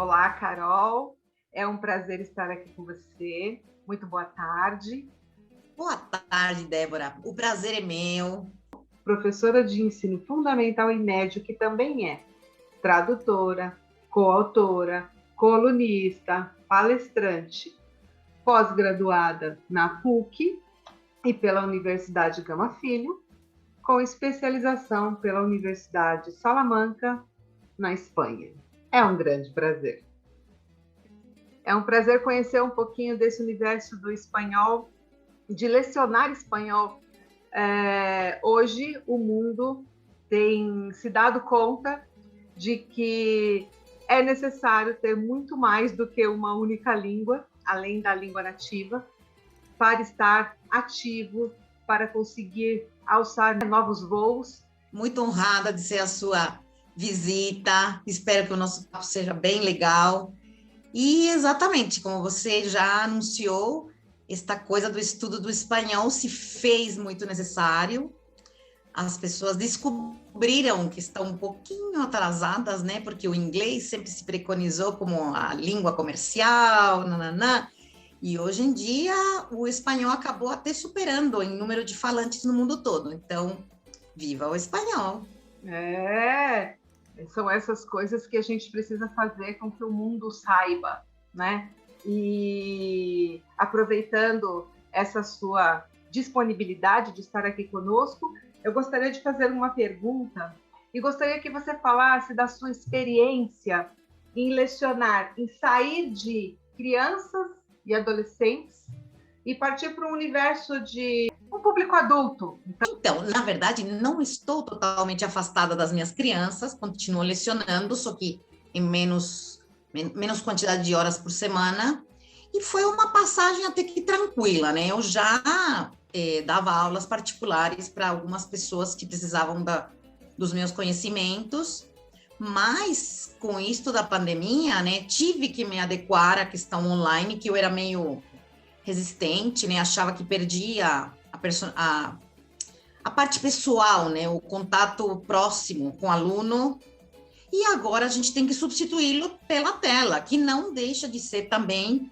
Olá, Carol. É um prazer estar aqui com você. Muito boa tarde. Boa tarde, Débora. O prazer é meu. Professora de ensino fundamental e médio, que também é tradutora, coautora, colunista, palestrante, pós-graduada na PUC e pela Universidade Gama Filho, com especialização pela Universidade Salamanca, na Espanha. É um grande prazer. É um prazer conhecer um pouquinho desse universo do espanhol, de lecionar espanhol. Hoje o mundo tem se dado conta de que é necessário ter muito mais do que uma única língua, além da língua nativa, para estar ativo, para conseguir alçar novos voos. Muito honrada de ser a sua visita. Espero que o nosso papo seja bem legal. E exatamente, como você já anunciou, esta coisa do estudo do espanhol se fez muito necessário. As pessoas descobriram que estão um pouquinho atrasadas, né? Porque o inglês sempre se preconizou como a língua comercial, nananã. E hoje em dia o espanhol acabou até superando em número de falantes no mundo todo. Então, viva o espanhol! São essas coisas que a gente precisa fazer com que o mundo saiba, né? E aproveitando essa sua disponibilidade de estar aqui conosco, eu gostaria de fazer uma pergunta e gostaria que você falasse da sua experiência em lecionar, em sair de crianças e adolescentes e partir para um universo de um público adulto. Então, na verdade, não estou totalmente afastada das minhas crianças, continuo lecionando, só que em menos quantidade de horas por semana, e foi uma passagem até que tranquila, né? Eu já dava aulas particulares para algumas pessoas que precisavam dos meus conhecimentos, mas com isto da pandemia, né, tive que me adequar à questão online, que eu era meio resistente, né, achava que perdia a parte pessoal, né, o contato próximo com o aluno, e agora a gente tem que substituí-lo pela tela, que não deixa de ser também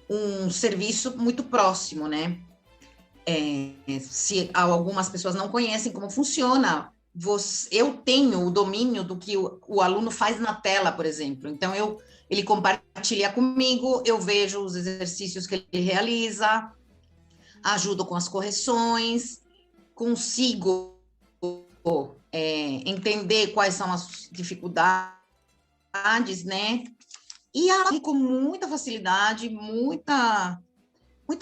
um serviço muito próximo, né? Se algumas pessoas não conhecem como funciona, eu tenho o domínio do que o aluno faz na tela, por exemplo. Então, ele compartilha comigo, eu vejo os exercícios que ele realiza, ajudo com as correções, consigo entender quais são as dificuldades, né? E ela com muita facilidade, muita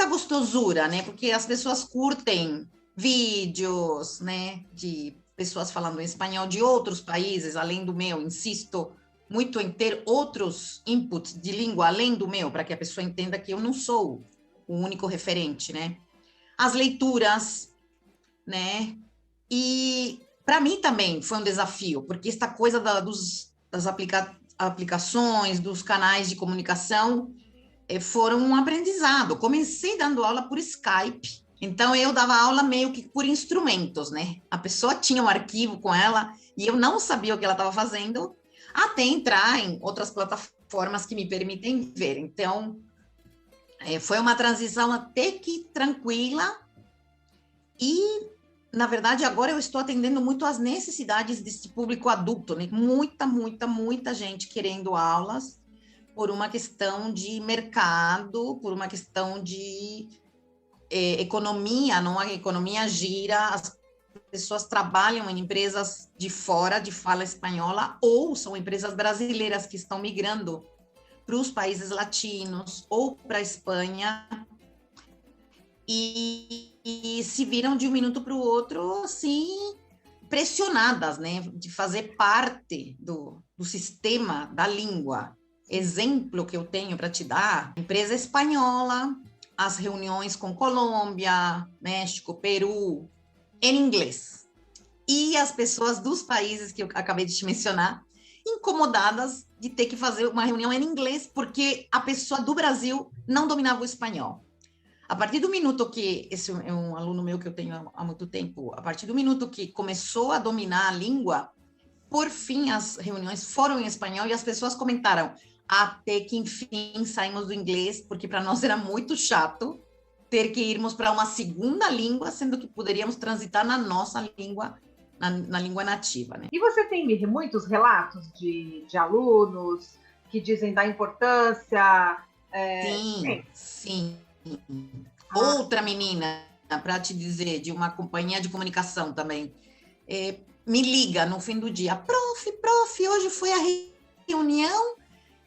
gostosura, né? Porque as pessoas curtem vídeos, né? De pessoas falando em espanhol de outros países, além do meu. Insisto muito em ter outros inputs de língua além do meu, para que a pessoa entenda que eu não sou o único referente, né? As leituras, né? E para mim também foi um desafio, porque esta coisa das aplicações, dos canais de comunicação, foram um aprendizado. Comecei dando aula por Skype, então eu dava aula meio que por instrumentos, né? A pessoa tinha um arquivo com ela e eu não sabia o que ela estava fazendo, até entrar em outras plataformas que me permitem ver. Então, foi uma transição até que tranquila e, na verdade, agora eu estou atendendo muito às necessidades desse público adulto, né? Muita gente querendo aulas por uma questão de mercado, por uma questão de economia, não? A economia gira, as pessoas trabalham em empresas de fora, de fala espanhola, ou são empresas brasileiras que estão migrando para os países latinos ou para a Espanha e se viram de um minuto para o outro, assim, pressionadas, né, de fazer parte do sistema da língua. Exemplo que eu tenho para te dar, empresa espanhola, as reuniões com Colômbia, México, Peru, em inglês. E as pessoas dos países que eu acabei de te mencionar, incomodadas de ter que fazer uma reunião em inglês, porque a pessoa do Brasil não dominava o espanhol. A partir do minuto que, esse é um aluno meu que eu tenho há muito tempo, a partir do minuto que começou a dominar a língua, por fim as reuniões foram em espanhol e as pessoas comentaram: até que, enfim, saímos do inglês, porque para nós era muito chato ter que irmos para uma segunda língua, sendo que poderíamos transitar na nossa língua, na língua nativa, né? E você tem muitos relatos de alunos que dizem da importância? Sim, sim. Outra menina, para te dizer, de uma companhia de comunicação também, me liga no fim do dia, prof, hoje foi a reunião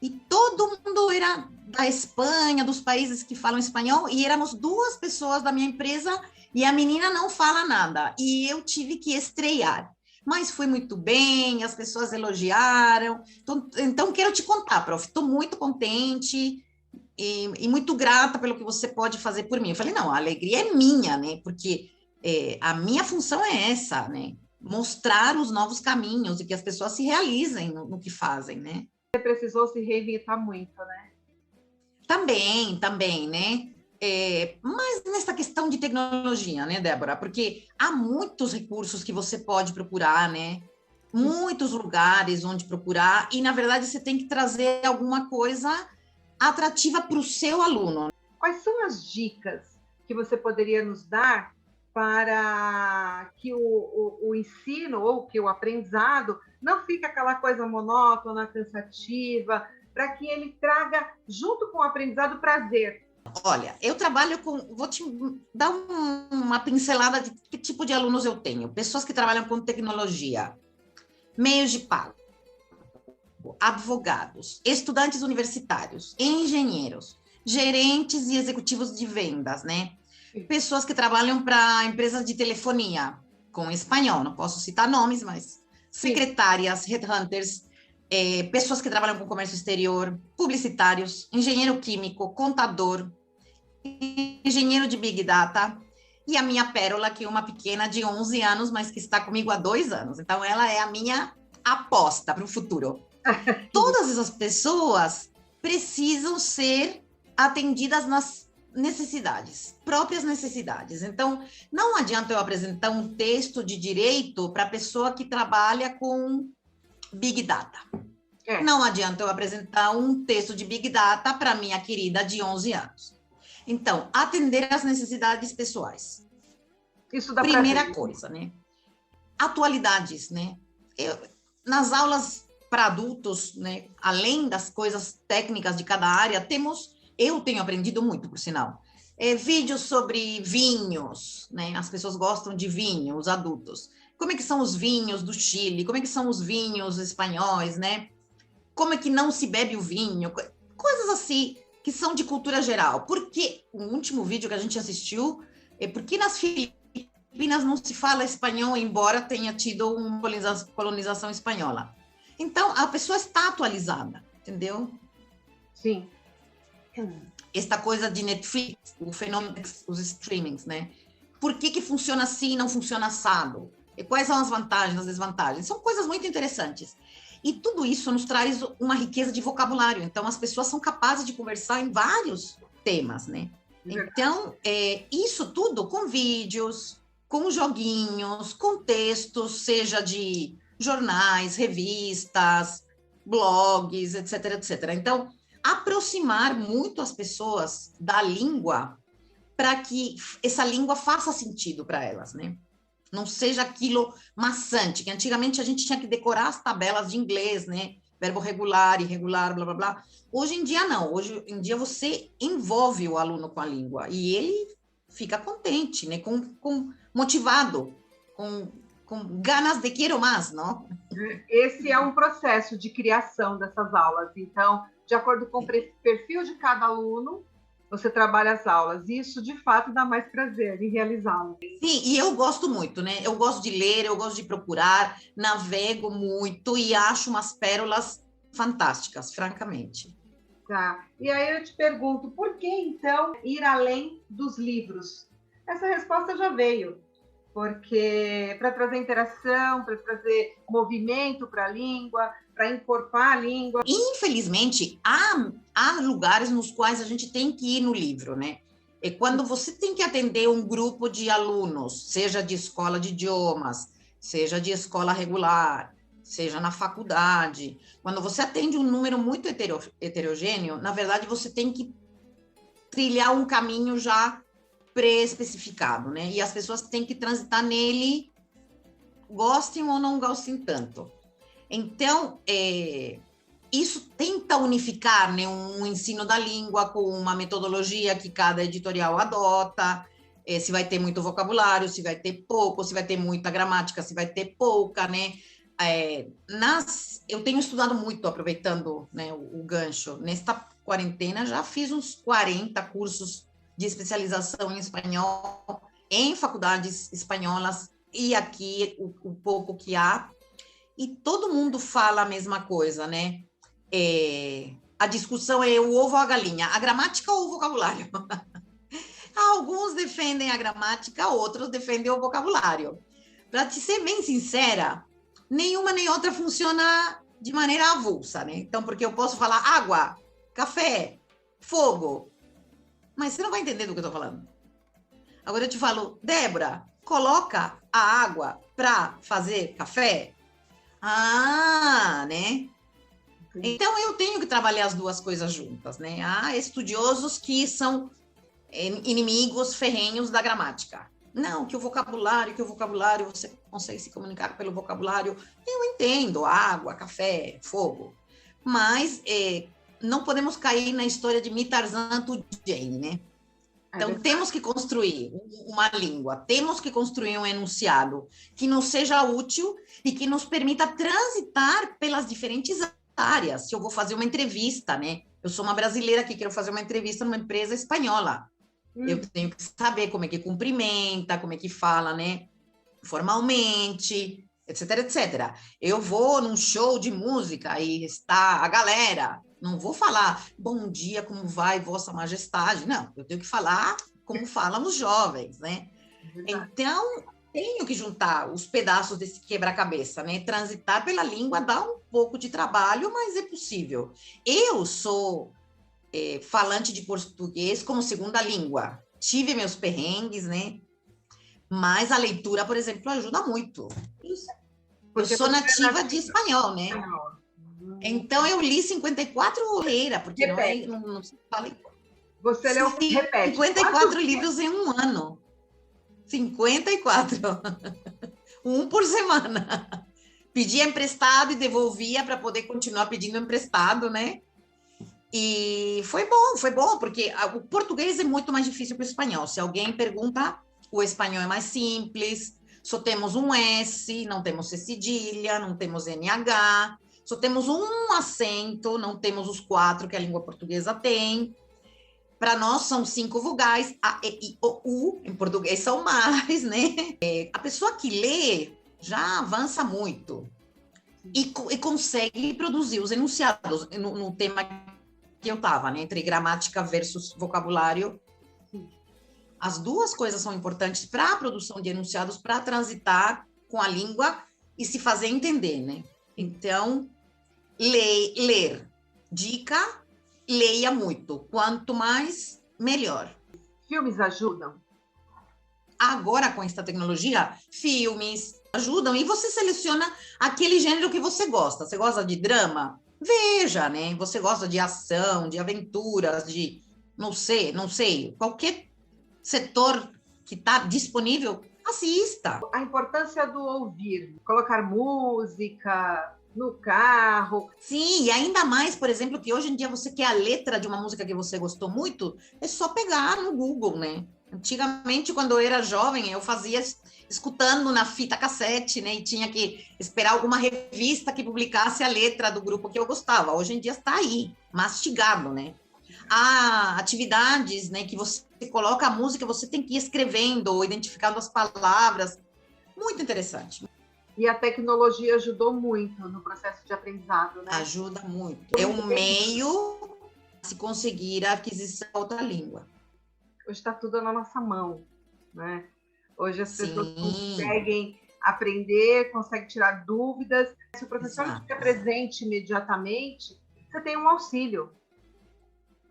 e todo mundo era da Espanha, dos países que falam espanhol, e éramos 2 pessoas da minha empresa e a menina não fala nada, e eu tive que estrear. Mas foi muito bem, as pessoas elogiaram. Então quero te contar, prof, estou muito contente e muito grata pelo que você pode fazer por mim. Eu falei, não, a alegria é minha, né? Porque a minha função é essa, né? Mostrar os novos caminhos e que as pessoas se realizem no que fazem, né? Você precisou se reinventar muito, né? Também, né? Mas nessa questão de tecnologia, né, Débora? Porque há muitos recursos que você pode procurar, né? Muitos lugares onde procurar, e na verdade você tem que trazer alguma coisa atrativa para o seu aluno. Quais são as dicas que você poderia nos dar para que o ensino ou que o aprendizado não fique aquela coisa monótona, cansativa, para que ele traga, junto com o aprendizado, prazer? Olha, eu trabalho com... Vou te dar uma pincelada de que tipo de alunos eu tenho. Pessoas que trabalham com tecnologia, meios de pago, advogados, estudantes universitários, engenheiros, gerentes e executivos de vendas, né? Pessoas que trabalham para empresas de telefonia, com espanhol, não posso citar nomes, mas secretárias, headhunters, pessoas que trabalham com comércio exterior, publicitários, engenheiro químico, contador, engenheiro de Big Data, e a minha pérola, que é uma pequena de 11 anos, mas que está comigo há 2 anos. Então, ela é a minha aposta para o futuro. Todas essas pessoas precisam ser atendidas nas necessidades, próprias necessidades. Então, não adianta eu apresentar um texto de direito para a pessoa que trabalha com Big Data. Não adianta eu apresentar um texto de Big Data para minha querida de 11 anos. Então, atender às necessidades pessoais. Isso dá primeira coisa, né? Atualidades, né? Nas aulas para adultos, né, além das coisas técnicas de cada área, eu tenho aprendido muito, por sinal, vídeos sobre vinhos, né? As pessoas gostam de vinho, os adultos. Como é que são os vinhos do Chile? Como é que são os vinhos espanhóis, né? Como é que não se bebe o vinho? Coisas assim que são de cultura geral. Porque o último vídeo que a gente assistiu é porque nas Filipinas não se fala espanhol, embora tenha tido uma colonização espanhola. Então, a pessoa está atualizada, entendeu? Sim. Esta coisa de Netflix, o fenômeno dos streamings, né? Por que funciona assim e não funciona assado? E quais são as vantagens, as desvantagens? São coisas muito interessantes. E tudo isso nos traz uma riqueza de vocabulário. Então, as pessoas são capazes de conversar em vários temas, né? Então, isso tudo com vídeos, com joguinhos, com textos, seja de jornais, revistas, blogs, etc, etc. Então, aproximar muito as pessoas da língua para que essa língua faça sentido para elas, né? Não seja aquilo maçante, que antigamente a gente tinha que decorar as tabelas de inglês, né? Verbo regular, irregular, blá, blá, blá. Hoje em dia, não. Hoje em dia, você envolve o aluno com a língua e ele fica contente, né? Motivado, com ganas de quero mais, não? Esse é um processo de criação dessas aulas. Então, de acordo com o perfil de cada aluno, você trabalha as aulas. Isso, de fato, dá mais prazer em realizá-las. Sim, e eu gosto muito, né? Eu gosto de ler, eu gosto de procurar, navego muito e acho umas pérolas fantásticas, francamente. Tá. E aí eu te pergunto, por que, então, ir além dos livros? Essa resposta já veio. Porque para trazer interação, para trazer movimento para a língua, para encorpar a língua. Infelizmente, há lugares nos quais a gente tem que ir no livro, né? É quando você tem que atender um grupo de alunos, seja de escola de idiomas, seja de escola regular, seja na faculdade. Quando você atende um número muito heterogêneo, na verdade, você tem que trilhar um caminho já pré-especificado, né? E as pessoas têm que transitar nele, gostem ou não gostem tanto. Então, isso tenta unificar, né, um ensino da língua com uma metodologia que cada editorial adota, se vai ter muito vocabulário, se vai ter pouco, se vai ter muita gramática, se vai ter pouca, né? Eu tenho estudado muito, aproveitando, né, o gancho. Nesta quarentena, já fiz uns 40 cursos de especialização em espanhol, em faculdades espanholas, e aqui o pouco que há, e todo mundo fala a mesma coisa, né? A discussão é o ovo ou a galinha, a gramática ou o vocabulário. Alguns defendem a gramática, outros defendem o vocabulário. Para te ser bem sincera, nenhuma nem outra funciona de maneira avulsa, né? Então, porque eu posso falar água, café, fogo, mas você não vai entender do que eu estou falando. Agora eu te falo, Débora, coloca a água para fazer café? Ah, né? Então, eu tenho que trabalhar as duas coisas juntas, né? Há estudiosos que são inimigos ferrenhos da gramática. Não, que o vocabulário, você consegue se comunicar pelo vocabulário. Eu entendo, água, café, fogo. Mas não podemos cair na história de me, Tarzan, tu, Jane, né? Então, temos que construir uma língua, temos que construir um enunciado que nos seja útil e que nos permita transitar pelas diferentes áreas. Se eu vou fazer uma entrevista, né? Eu sou uma brasileira que quero fazer uma entrevista numa empresa espanhola. Eu tenho que saber como é que cumprimenta, como é que fala, né? Formalmente, etc, etc. Eu vou num show de música e está a galera. Não vou falar, bom dia, como vai, Vossa Majestade? Não, eu tenho que falar como falam os jovens, né? Então, tenho que juntar os pedaços desse quebra-cabeça, né? Transitar pela língua dá um pouco de trabalho, mas é possível. Eu sou falante de português como segunda língua. Tive meus perrengues, né? Mas a leitura, por exemplo, ajuda muito. Eu sou nativa de espanhol, né? Então, eu li 54 Leira, porque não se fala. Você leu, repete. 54 livros em um ano. 54. Um por semana. Pedia emprestado e devolvia para poder continuar pedindo emprestado, né? E foi bom, porque o português é muito mais difícil que o espanhol. Se alguém pergunta, o espanhol é mais simples, só temos um S, não temos C cedilha, não temos NH, só temos um acento, não temos os 4 que a língua portuguesa tem. Para nós são 5 vogais, A, E, I, O, U, em português são mais, né? A pessoa que lê já avança muito e consegue produzir os enunciados no tema que eu estava, né? Entre gramática versus vocabulário. As duas coisas são importantes para a produção de enunciados, para transitar com a língua e se fazer entender, né? Então, ler. Dica, leia muito. Quanto mais, melhor. Filmes ajudam? Agora, com esta tecnologia, filmes ajudam e você seleciona aquele gênero que você gosta. Você gosta de drama? Veja, né? Você gosta de ação, de aventuras, de não sei, qualquer setor que está disponível, assista. A importância do ouvir, colocar música no carro. Sim, e ainda mais, por exemplo, que hoje em dia você quer a letra de uma música que você gostou muito, é só pegar no Google, né? Antigamente, quando eu era jovem, eu fazia escutando na fita cassete, né? E tinha que esperar alguma revista que publicasse a letra do grupo que eu gostava. Hoje em dia está aí, mastigado, né? Há atividades, né, que você coloca a música, você tem que ir escrevendo ou identificando as palavras. Muito interessante. E a tecnologia ajudou muito no processo de aprendizado, né? Ajuda muito. É um meio se conseguir a aquisição de outra língua. Hoje está tudo na nossa mão, né? Hoje as pessoas conseguem aprender, conseguem tirar dúvidas. Se o professor não estiver presente imediatamente, você tem um auxílio.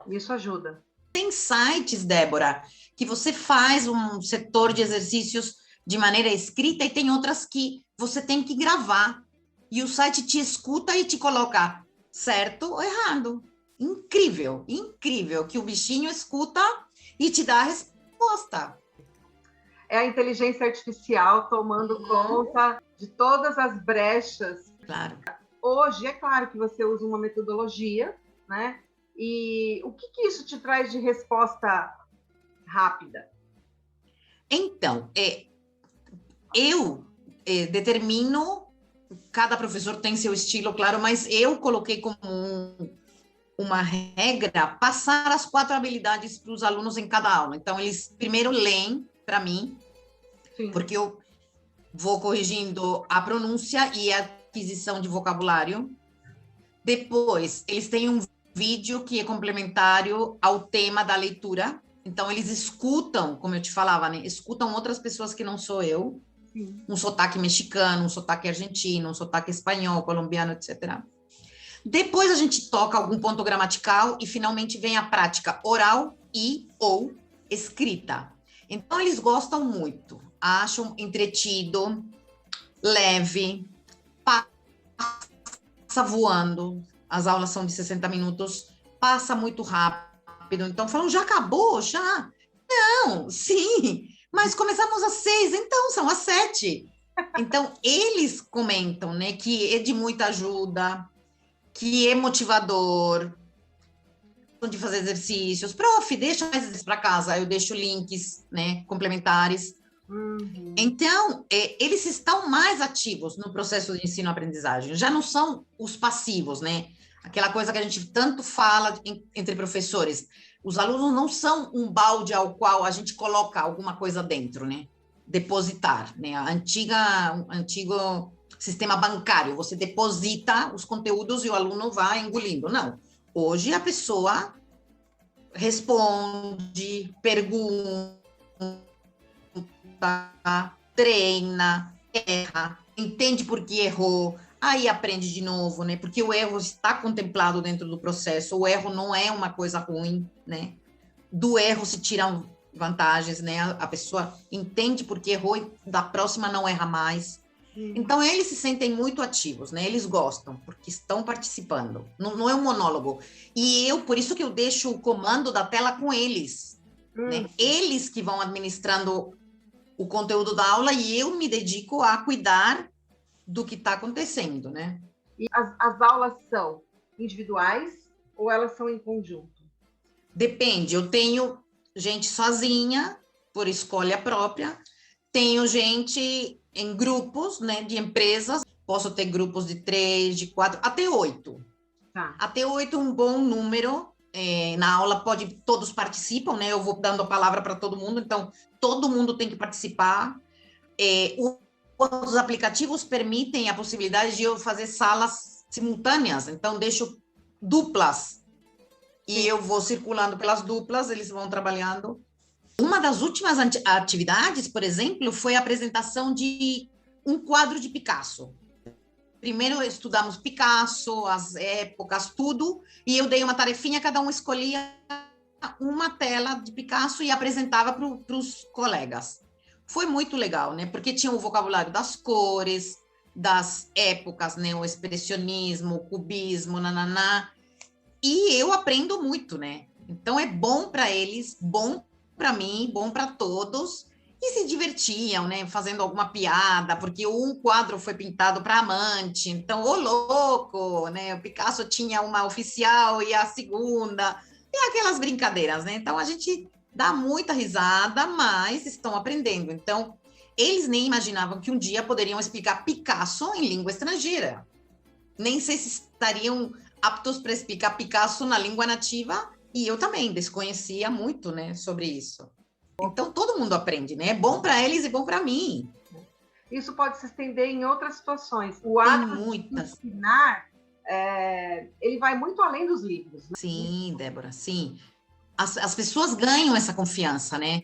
Isso ajuda. Tem sites, Débora, que você faz um setor de exercícios de maneira escrita e tem outras que você tem que gravar. e o site te escuta e te coloca certo ou errado. Incrível, incrível que o bichinho escuta e te dá a resposta. É a inteligência artificial tomando conta de todas as brechas. Claro. Hoje, é claro que você usa uma metodologia, né? E o que isso te traz de resposta rápida? Então, eu determino, cada professor tem seu estilo, claro, mas eu coloquei como uma regra passar as 4 habilidades para os alunos em cada aula. Então, eles primeiro leem para mim, sim, porque eu vou corrigindo a pronúncia e a aquisição de vocabulário. Depois, eles têm um vídeo que é complementário ao tema da leitura. Então, eles escutam, como eu te falava, né? Escutam outras pessoas que não sou eu. Sim. Um sotaque mexicano, um sotaque argentino, um sotaque espanhol, colombiano, etc. Depois, a gente toca algum ponto gramatical e, finalmente, vem a prática oral e ou escrita. Então, eles gostam muito. Acham entretido, leve, passa voando. As aulas são de 60 minutos, passa muito rápido. Então, falam, já acabou? Já? Não, sim, mas começamos às 6, então são às 7. Então, eles comentam, né, que é de muita ajuda, que é motivador, de fazer exercícios. Prof, deixa mais exercícios para casa, eu deixo links, né, complementares. Uhum. Então, eles estão mais ativos no processo de ensino-aprendizagem, já não são os passivos, né? Aquela coisa que a gente tanto fala entre professores. Os alunos não são um balde ao qual a gente coloca alguma coisa dentro, né? Depositar, né? Antigo sistema bancário, você deposita os conteúdos e o aluno vai engolindo. Não. Hoje a pessoa responde, pergunta, treina, erra, entende por que errou, aí aprende de novo, né? Porque o erro está contemplado dentro do processo, o erro não é uma coisa ruim, né? Do erro se tiram vantagens, né? A pessoa entende por que errou e da próxima não erra mais. Então, eles se sentem muito ativos, né? Eles gostam, porque estão participando. Não é um monólogo. E por isso que eu deixo o comando da tela com eles, né? Eles que vão administrando o conteúdo da aula e eu me dedico a cuidar do que está acontecendo, né? E as aulas são individuais ou elas são em conjunto? Depende. Eu tenho gente sozinha, por escolha própria. Tenho gente em grupos, né, de empresas. Posso ter grupos de 3, de 4, até 8. Tá. Até 8 é um bom número. Na aula todos participam, né? Eu vou dando a palavra para todo mundo, então todo mundo tem que participar. Os aplicativos permitem a possibilidade de eu fazer salas simultâneas, então deixo duplas e eu vou circulando pelas duplas, eles vão trabalhando. Uma das últimas atividades, por exemplo, foi a apresentação de um quadro de Picasso. Primeiro estudamos Picasso, as épocas, tudo, e eu dei uma tarefinha, cada um escolhia uma tela de Picasso e apresentava para os colegas. Foi muito legal, né? Porque tinha o vocabulário das cores, das épocas, né? O expressionismo, o cubismo, nananá. E eu aprendo muito, né? Então é bom para eles, bom para mim, bom para todos. E se divertiam, né? Fazendo alguma piada, porque um quadro foi pintado para amante, então, ô louco, né? O Picasso tinha uma oficial e a segunda, e aquelas brincadeiras, né? Então, a gente dá muita risada, mas estão aprendendo. Então, eles nem imaginavam que um dia poderiam explicar Picasso em língua estrangeira. Nem sei se estariam aptos para explicar Picasso na língua nativa, e eu também desconhecia muito, né, sobre isso. Então, todo mundo aprende, né? É bom para eles e bom para mim. Isso pode se estender em outras situações. O ato de ensinar, ele vai muito além dos livros. Né? Sim, Débora, sim. As pessoas ganham essa confiança, né?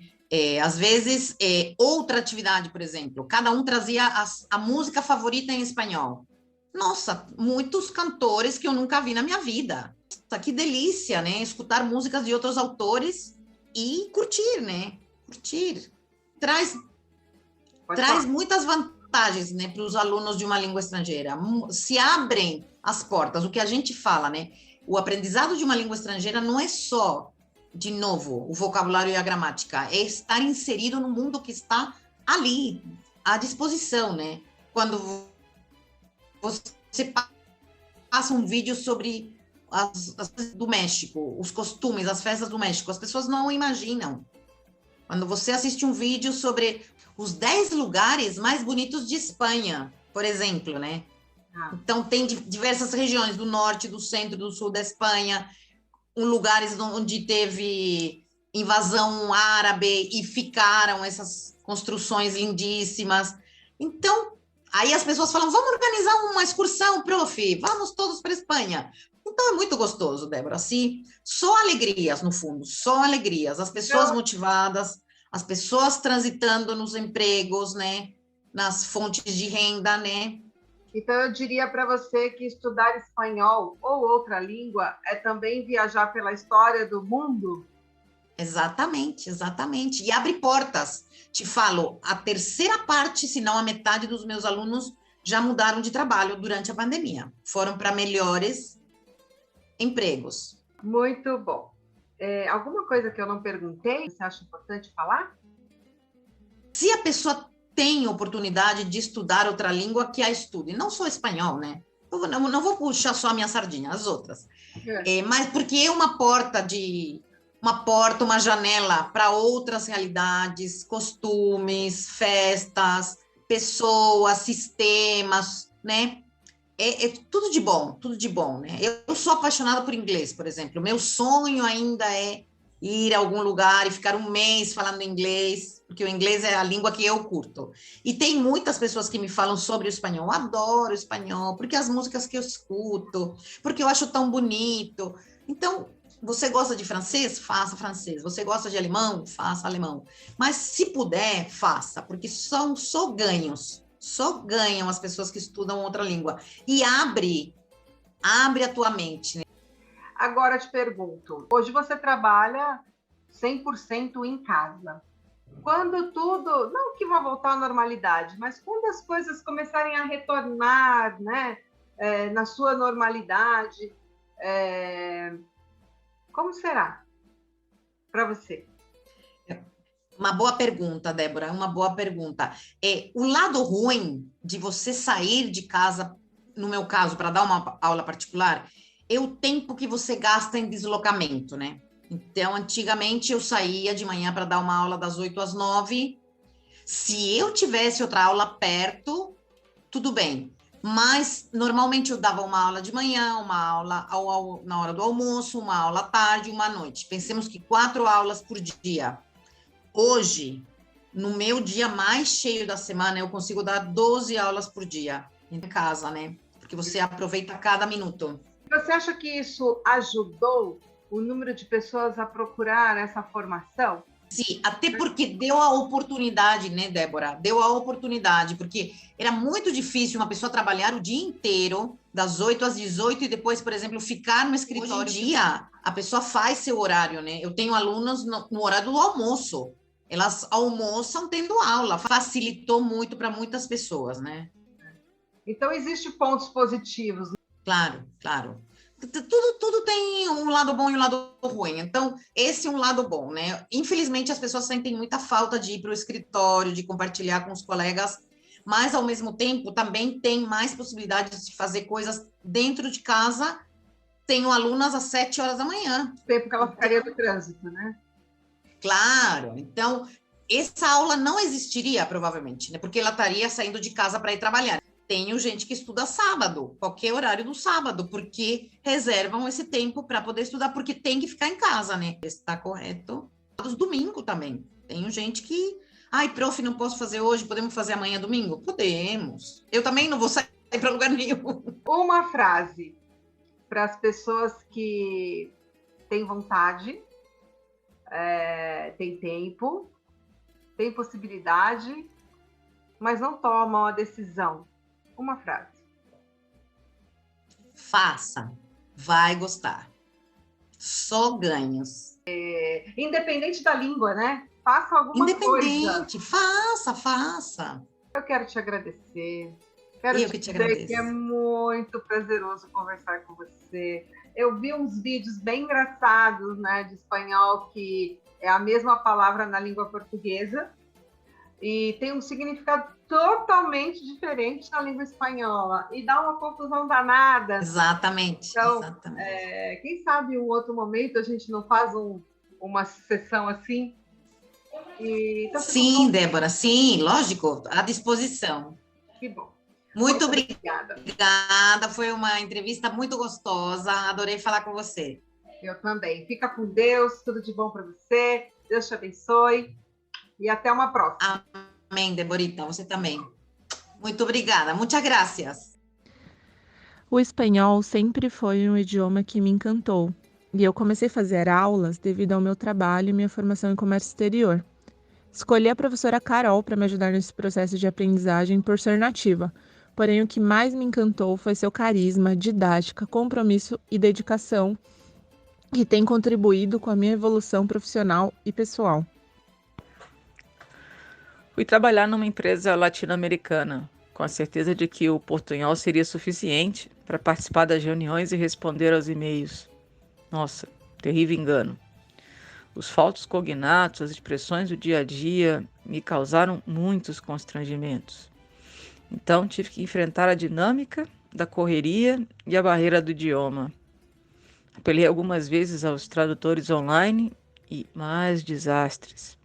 Às vezes, outra atividade, por exemplo, cada um trazia a música favorita em espanhol. Nossa, muitos cantores que eu nunca vi na minha vida. Nossa, que delícia, né? Escutar músicas de outros autores e curtir, né? Curtir. Traz muitas vantagens vantagens, né, para os alunos de uma língua estrangeira. Se abrem as portas, o que a gente fala, né? O aprendizado de uma língua estrangeira não é só, de novo, o vocabulário e a gramática, é estar inserido no mundo que está ali, à disposição, né? Quando você passa um vídeo sobre as coisas do México, os costumes, as festas do México, as pessoas não imaginam. Quando você assiste um vídeo sobre os 10 lugares mais bonitos de Espanha, por exemplo, né? Então, tem diversas regiões do norte, do centro, do sul da Espanha, lugares onde teve invasão árabe e ficaram essas construções lindíssimas. Então, aí as pessoas falam, vamos organizar uma excursão, prof, vamos todos para a Espanha. Então, é muito gostoso, Débora, assim, só alegrias, no fundo, só alegrias. As pessoas motivadas, as pessoas transitando nos empregos, né, nas fontes de renda, né. Então, eu diria para você que estudar espanhol ou outra língua é também viajar pela história do mundo? Exatamente, exatamente. E abre portas. Te falo, a terceira parte, se não a metade dos meus alunos já mudaram de trabalho durante a pandemia. Foram para melhores empregos. Muito bom. Alguma coisa que eu não perguntei, você acha importante falar? Se a pessoa tem oportunidade de estudar outra língua, que a estude. Não só espanhol, né? Eu não vou puxar só a minha sardinha, as outras. Mas porque é uma porta, uma janela para outras realidades, costumes, festas, pessoas, sistemas, né? É tudo de bom, né? Eu sou apaixonada por inglês, por exemplo. Meu sonho ainda é ir a algum lugar e ficar um mês falando inglês, porque o inglês é a língua que eu curto. E tem muitas pessoas que me falam sobre o espanhol. Eu adoro o espanhol, porque as músicas que eu escuto, porque eu acho tão bonito. Então, você gosta de francês? Faça francês. Você gosta de alemão? Faça alemão. Mas, se puder, faça, porque são só ganhos. Só ganham as pessoas que estudam outra língua. E abre a tua mente, né? Agora eu te pergunto, hoje você trabalha 100% em casa. Quando tudo, não que vai voltar à normalidade, mas quando as coisas começarem a retornar, né, na sua normalidade, como será para você? Uma boa pergunta, Débora, uma boa pergunta. O lado ruim de você sair de casa, no meu caso, para dar uma aula particular, é o tempo que você gasta em deslocamento, né? Então, antigamente, eu saía de manhã para dar uma aula das 8 às 9. Se eu tivesse outra aula perto, tudo bem. Mas, normalmente, eu dava uma aula de manhã, uma aula na hora do almoço, uma aula à tarde, uma à noite. Pensemos que 4 aulas por dia. Hoje, no meu dia mais cheio da semana, eu consigo dar 12 aulas por dia em casa, né? Porque você aproveita cada minuto. Você acha que isso ajudou o número de pessoas a procurar essa formação? Sim, até porque deu a oportunidade, né, Débora? Deu a oportunidade, porque era muito difícil uma pessoa trabalhar o dia inteiro, das 8 às 18, e depois, por exemplo, ficar no escritório. Hoje em dia, a pessoa faz seu horário, né? Eu tenho alunos no horário do almoço. Elas almoçam tendo aula. Facilitou muito para muitas pessoas, né? Então, existem pontos positivos. Claro, claro. Tudo tem um lado bom e um lado ruim. Então, esse é um lado bom, né? Infelizmente, as pessoas sentem muita falta de ir para o escritório, de compartilhar com os colegas, mas, ao mesmo tempo, também tem mais possibilidades de fazer coisas dentro de casa. Tenho alunas às 7 horas da manhã. O tempo que ela ficaria no trânsito, né? Claro. Então, essa aula não existiria, provavelmente, né? Porque ela estaria saindo de casa para ir trabalhar. Tenho gente que estuda sábado, qualquer horário do sábado, porque reservam esse tempo para poder estudar, porque tem que ficar em casa, né? Está correto. Domingo também. Tenho gente que, ai, prof, não posso fazer hoje, podemos fazer amanhã, domingo? Podemos. Eu também não vou sair para lugar nenhum. Uma frase para as pessoas que têm vontade, têm tempo, têm possibilidade, mas não tomam a decisão. Uma frase. Faça, vai gostar. Só ganhos. Independente da língua, né? Faça alguma coisa. Independente, faça. Eu quero te agradecer. Quero Eu te que te dizer que é agradeço. muito prazeroso conversar com você. Eu vi uns vídeos bem engraçados, né, de espanhol, que é a mesma palavra na língua portuguesa e tem um significado totalmente diferente na língua espanhola e dá uma confusão danada. Exatamente, Então, exatamente. quem sabe em um outro momento a gente não faz uma sessão assim? Então, fico Sim, muito Débora, sim, lógico, à disposição. que bom. Muito Muito obrigada. obrigada, foi uma entrevista muito gostosa, adorei falar com você. Eu também. Fica com Deus, tudo de bom para você. Deus te abençoe e até uma próxima. Amém, Deborita, você também. Muito obrigada, muitas graças. O espanhol sempre foi um idioma que me encantou, e eu comecei a fazer aulas devido ao meu trabalho e minha formação em comércio exterior. Escolhi a professora Carol para me ajudar nesse processo de aprendizagem por ser nativa, porém o que mais me encantou foi seu carisma, didática, compromisso e dedicação, que tem contribuído com a minha evolução profissional e pessoal. Fui trabalhar numa empresa latino-americana, com a certeza de que o portunhol seria suficiente para participar das reuniões e responder aos e-mails. Nossa, terrível engano. Os falsos cognatos, as expressões do dia a dia me causaram muitos constrangimentos. Então tive que enfrentar a dinâmica da correria e a barreira do idioma. Apelei algumas vezes aos tradutores online e mais desastres.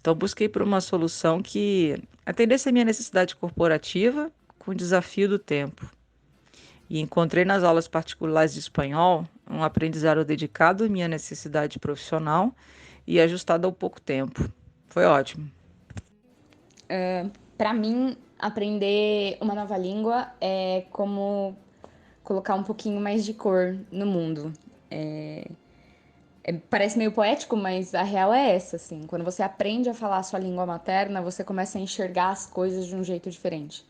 Então busquei por uma solução que atendesse a minha necessidade corporativa com o desafio do tempo. E encontrei nas aulas particulares de espanhol um aprendizado dedicado à minha necessidade profissional e ajustado ao pouco tempo. Foi ótimo. Para mim, aprender uma nova língua é como colocar um pouquinho mais de cor no mundo. Parece meio poético, mas a real é essa, assim. Quando você aprende a falar a sua língua materna, você começa a enxergar as coisas de um jeito diferente.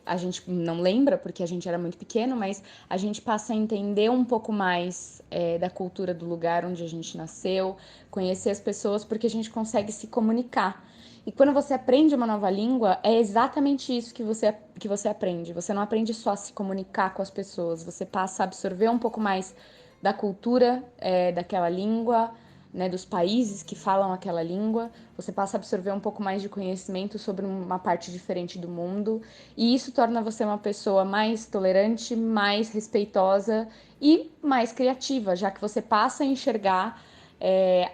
A gente não lembra porque a gente era muito pequeno, mas a gente passa a entender um pouco mais da cultura do lugar onde a gente nasceu, conhecer as pessoas, porque a gente consegue se comunicar. E quando você aprende uma nova língua, é exatamente isso que você aprende. Você não aprende só a se comunicar com as pessoas, você passa a absorver um pouco mais da cultura daquela língua, né, dos países que falam aquela língua, você passa a absorver um pouco mais de conhecimento sobre uma parte diferente do mundo, e isso torna você uma pessoa mais tolerante, mais respeitosa e mais criativa, já que você passa a enxergar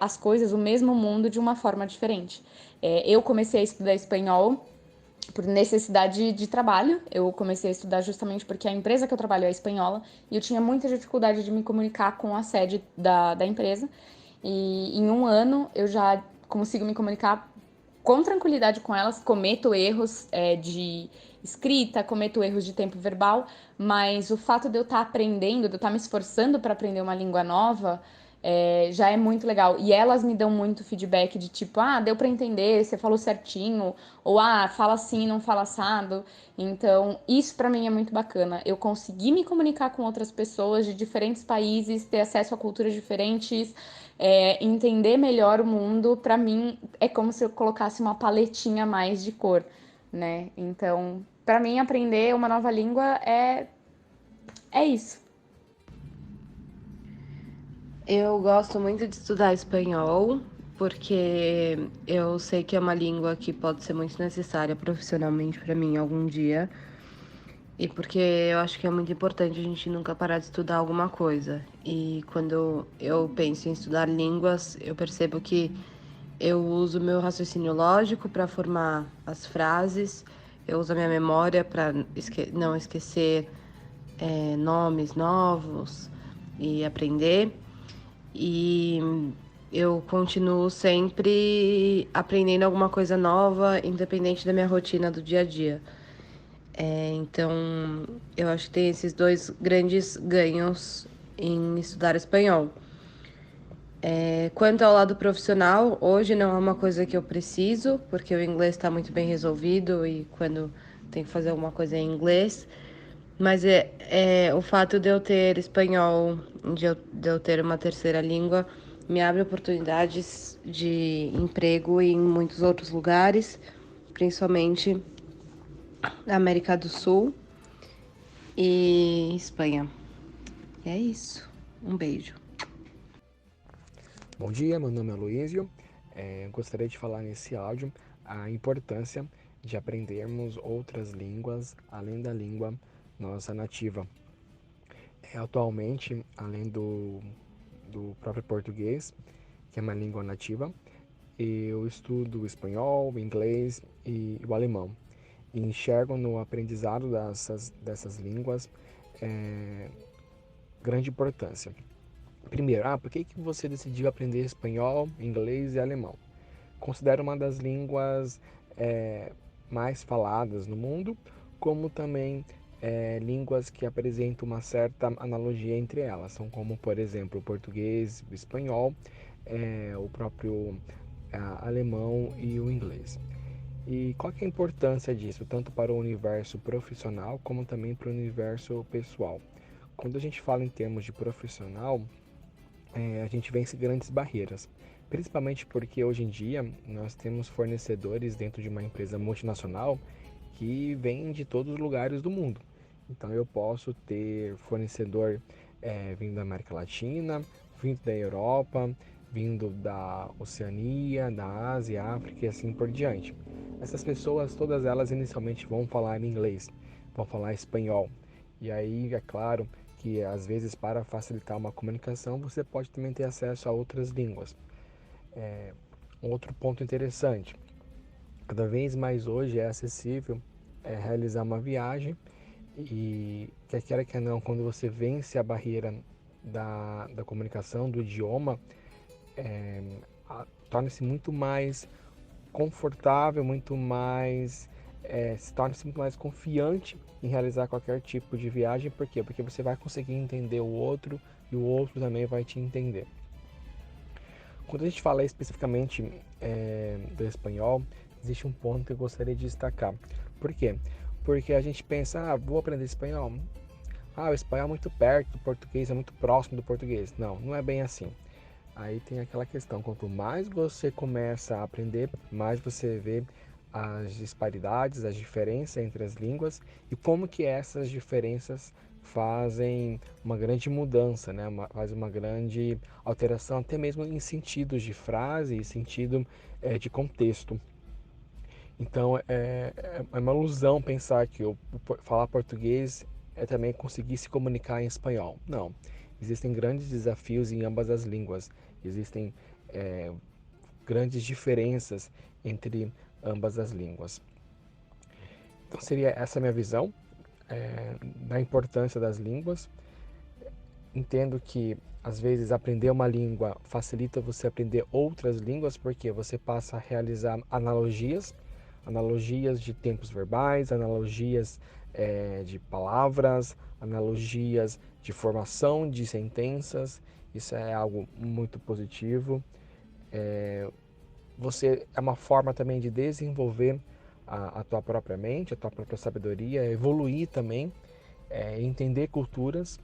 as coisas, o mesmo mundo, de uma forma diferente. Eu comecei a estudar espanhol por necessidade de trabalho. Eu comecei a estudar justamente porque a empresa que eu trabalho é espanhola e eu tinha muita dificuldade de me comunicar com a sede da empresa. E em um ano eu já consigo me comunicar com tranquilidade com elas, cometo erros de escrita, cometo erros de tempo verbal, mas o fato de eu estar aprendendo, de eu estar me esforçando para aprender uma língua nova, já é muito legal. E elas me dão muito feedback de tipo, deu para entender, você falou certinho, ou fala assim, não fala assado. Então, isso para mim é muito bacana. Eu consegui me comunicar com outras pessoas de diferentes países, ter acesso a culturas diferentes, entender melhor o mundo. Para mim, é como se eu colocasse uma paletinha a mais de cor, né? Então, para mim, aprender uma nova língua é isso. Eu gosto muito de estudar espanhol, porque eu sei que é uma língua que pode ser muito necessária profissionalmente para mim algum dia. E porque eu acho que é muito importante a gente nunca parar de estudar alguma coisa. E quando eu penso em estudar línguas, eu percebo que eu uso meu raciocínio lógico para formar as frases, eu uso a minha memória para não esquecer nomes novos e aprender. E eu continuo sempre aprendendo alguma coisa nova, independente da minha rotina do dia a dia. Então, eu acho que tem esses dois grandes ganhos em estudar espanhol. Quanto ao lado profissional, hoje não é uma coisa que eu preciso, porque o inglês está muito bem resolvido e quando tem que fazer alguma coisa em inglês. Mas o fato de eu ter espanhol, de eu ter uma terceira língua, me abre oportunidades de emprego em muitos outros lugares. principalmente América do Sul e Espanha. E é isso. Um beijo. Bom dia, meu nome é Luísio. Gostaria de falar nesse áudio a importância de aprendermos outras línguas além da língua nossa nativa. Atualmente, além do próprio português, que é uma língua nativa, eu estudo o espanhol, o inglês e o alemão. E enxergo no aprendizado dessas línguas grande importância. Primeiro, por que você decidiu aprender espanhol, inglês e alemão? Considero uma das línguas mais faladas no mundo, como também línguas que apresentam uma certa analogia entre elas. São como, por exemplo, o português, o espanhol, o próprio alemão e o inglês. E qual que é a importância disso, tanto para o universo profissional, como também para o universo pessoal? Quando a gente fala em termos de profissional, a gente vence grandes barreiras, principalmente porque hoje em dia nós temos fornecedores dentro de uma empresa multinacional que vêm de todos os lugares do mundo. Então eu posso ter fornecedor vindo da América Latina, vindo da Europa, vindo da Oceania, da Ásia, África e assim por diante. Essas pessoas, todas elas inicialmente vão falar inglês, vão falar espanhol. E aí, é claro que às vezes para facilitar uma comunicação você pode também ter acesso a outras línguas. Outro ponto interessante, cada vez mais hoje é acessível realizar uma viagem e quer queira que não, quando você vence a barreira da comunicação, do idioma, torna-se muito mais confortável, se torna-se muito mais confiante em realizar qualquer tipo de viagem. Por quê? Porque você vai conseguir entender o outro e o outro também vai te entender. Quando a gente fala especificamente do espanhol, existe um ponto que eu gostaria de destacar. Por quê? Porque a gente pensa, vou aprender espanhol. O espanhol é muito perto do português, é muito próximo do português. Não, não é bem assim. Aí tem aquela questão, quanto mais você começa a aprender, mais você vê as disparidades, as diferenças entre as línguas e como que essas diferenças fazem uma grande mudança, né? Faz uma grande alteração, até mesmo em sentidos de frase e sentido de contexto. Então é uma ilusão pensar que falar português é também conseguir se comunicar em espanhol. Não. Existem grandes desafios em ambas as línguas. Existem grandes diferenças entre ambas as línguas. Então seria essa a minha visão da importância das línguas. Entendo que às vezes aprender uma língua facilita você aprender outras línguas, porque você passa a realizar analogias de tempos verbais, analogias de palavras, analogias de formação de sentenças. Isso é algo muito positivo. Você é uma forma também de desenvolver a tua própria mente, a tua própria sabedoria, evoluir também, entender culturas.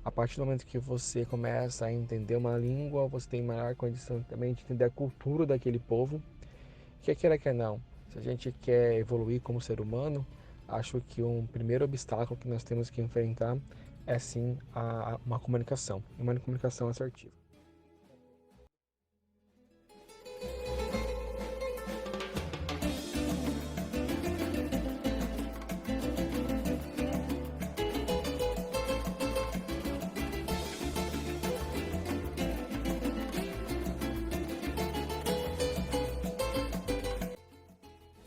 A partir do momento que você começa a entender uma língua, você tem maior condição também de entender a cultura daquele povo. Quer queira, quer não. Se a gente quer evoluir como ser humano, acho que um primeiro obstáculo que nós temos que enfrentar é sim uma comunicação assertiva.